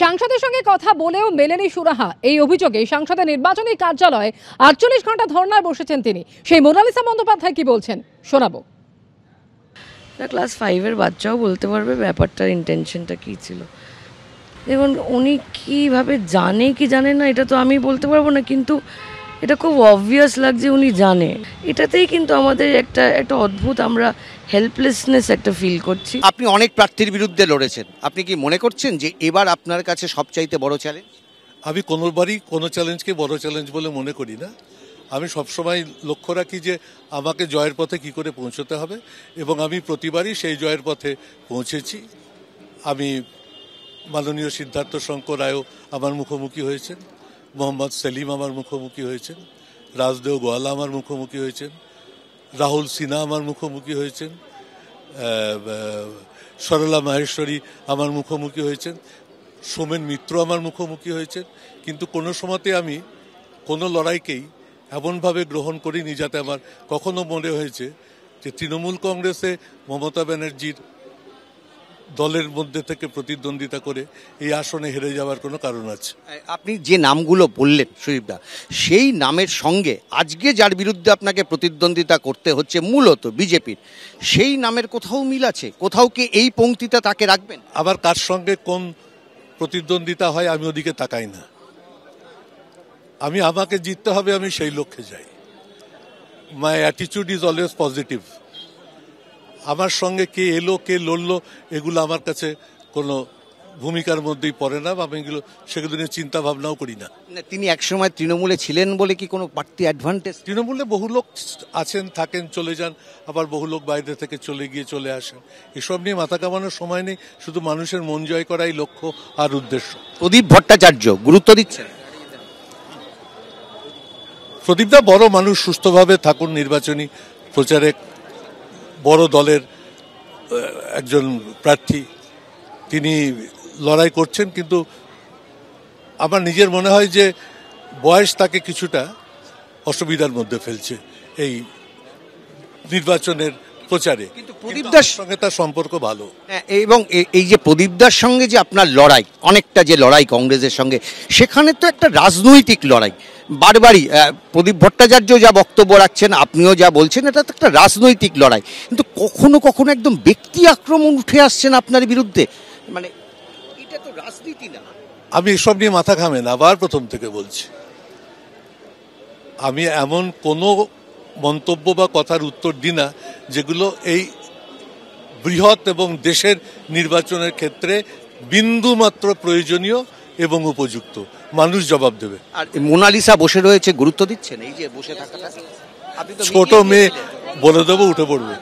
সাংসদের সঙ্গে কথা বলেও মেলেনি সুরাহা, এই অভিযোগে সাংসদের নির্বাচনী কার্যালয়ে ৪৮ ঘন্টা ধর্নায় বসেছেন তিনি। সেই মোনালিসা বন্দ্যোপাধ্যায় কি বলছেন শোনাবো। ক্লাস 5-এর বাচ্চাও বলতে পারবে ব্যাপারটার ইন্টেনশনটা কী ছিল। দেখুন, উনি কীভাবে জানে কি জানে না এটা তো আমি বলতে পারবো না, কিন্তু এটা খুব অবভিয়াস লাগছে উনি জানে। এটাতেই কিন্তু আমাদের একটা অদ্ভুত আমরা হেল্পলেসনেস একটা ফিল করছি। আপনি অনেক প্রার্থীর বিরুদ্ধে লড়েছেন, আপনি কি মনে করছেন যে এবার আপনার কাছে সবচাইতে বড় চ্যালেঞ্জ? আমি কোনোবারই কোনো চ্যালেঞ্জকে বড় চ্যালেঞ্জ বলে মনে করি না। আমি সবসময় লক্ষ্য রাখি যে আমাকে জয়ের পথে কি করে পৌঁছতে হবে, এবং আমি প্রতিবারই সেই জয়ের পথে পৌঁছেছি। আমি মাননীয় সিদ্ধার্থ শঙ্কর রায়ও আমার মুখোমুখি হয়েছেন, মোহাম্মদ সেলিম আমার মুখোমুখি হয়েছেন, রাজদেও গোয়ালা আমার মুখোমুখি হয়েছেন, রাহুল সিনহা আমার মুখোমুখি হয়েছেন, সরলা মাহেশ্বরী আমার মুখোমুখি হয়েছেন, সোমেন মিত্র আমার মুখোমুখি হয়েছেন। কিন্তু কোনো সময়তে আমি কোনো লড়াইকেই এমনভাবে গ্রহণ করিনি যাতে আমার কখনো মনে হয়েছে যে তৃণমূল কংগ্রেসে মমতা ব্যানার্জির দলের মধ্যে থেকে প্রতিদ্বন্দ্বিতা করে এই আসনে হেরে যাওয়ার কোনো কারণ আছে। আপনি যে নামগুলো বললেন সুদীপদা, সেই নামের সঙ্গে আজকে যার বিরুদ্ধে আপনাকে প্রতিদ্বন্দ্বিতা করতে হচ্ছে মূলত বিজেপির, সেই নামের কোথাও মিল আছে? কোথাও কি এই পংক্তিটা তাকে রাখবেন? আবার কার সঙ্গে কোন প্রতিদ্বন্দ্বিতা হয় আমি ওদিকে তাকাই না। আমি আমাকে জিততে হবে, আমি সেই লক্ষ্যে যাই। মাই অ্যাটিটিউড ইজ অলওয়েজ পজিটিভ। আমার সঙ্গে কে এলো কে লড়লো এগুলো আমার কাছে কোনো ভূমিকার মধ্যেই পড়ে না, আমি এগুলো সেগুলো নিয়ে চিন্তা ভাবনাও করি না। তিনি একসময় তৃণমূলে ছিলেন বলে কি কোনো বাড়তি অ্যাডভান্টেজ? তৃণমূলে বহু লোক আছেন, থাকেন, চলে যান, আবার বহু লোক বাইরে থেকে চলে গিয়ে চলে আসেন। এসব নিয়ে মাথা কামানোর সময় নেই, শুধু মানুষের মন জয় করাই লক্ষ্য আর উদ্দেশ্য। প্রদীপ ভট্টাচার্য গুরুত্ব দিচ্ছেন? প্রদীপদা বড় মানুষ, সুস্থভাবে থাকুন, নির্বাচনী প্রচারে বড় দলের একজন প্রার্থী, তিনি লড়াই করছেন। কিন্তু আমার নিজের মনে হয় যে বয়স তাকে কিছুটা অসুবিধার মধ্যে ফেলছে এই নির্বাচনের প্রচারে। কিন্তু প্রদীপদার সঙ্গে তার সম্পর্ক ভালো, এবং এই যে প্রদীপদার সঙ্গে যে আপনার লড়াই, অনেকটা যে লড়াই কংগ্রেসের সঙ্গে, সেখানে তো একটা রাজনৈতিক লড়াই। বারবারই প্রদীপ ভট্টাচার্য যা বক্তব্য রাখছেন, আপনিও যা বলছেন, এটা তো একটা রাজনৈতিক লড়াই। কিন্তু কখনো কখনো একদম ব্যক্তি আক্রমণ উঠে আসছেন আপনার বিরুদ্ধে, মানে এটা তো রাজনীতি না। আমি এসব নিয়ে মাথা ঘামেন, আবার প্রথম থেকে বলছি, আমি এমন কোনো মন্তব্য বা কথার উত্তর দিই না যেগুলো এই বৃহৎ এবং দেশের নির্বাচনের ক্ষেত্রে বিন্দুমাত্র প্রয়োজনীয় এবং উপযুক্ত। মানুষ জবাব দেবে। আর মোনালিসা বসে রয়েছে, গুরুত্ব দিচ্ছেন এই যে বসে থাকাটা? ছোট মেয়ে, বলে দেবো, উঠে পড়বে।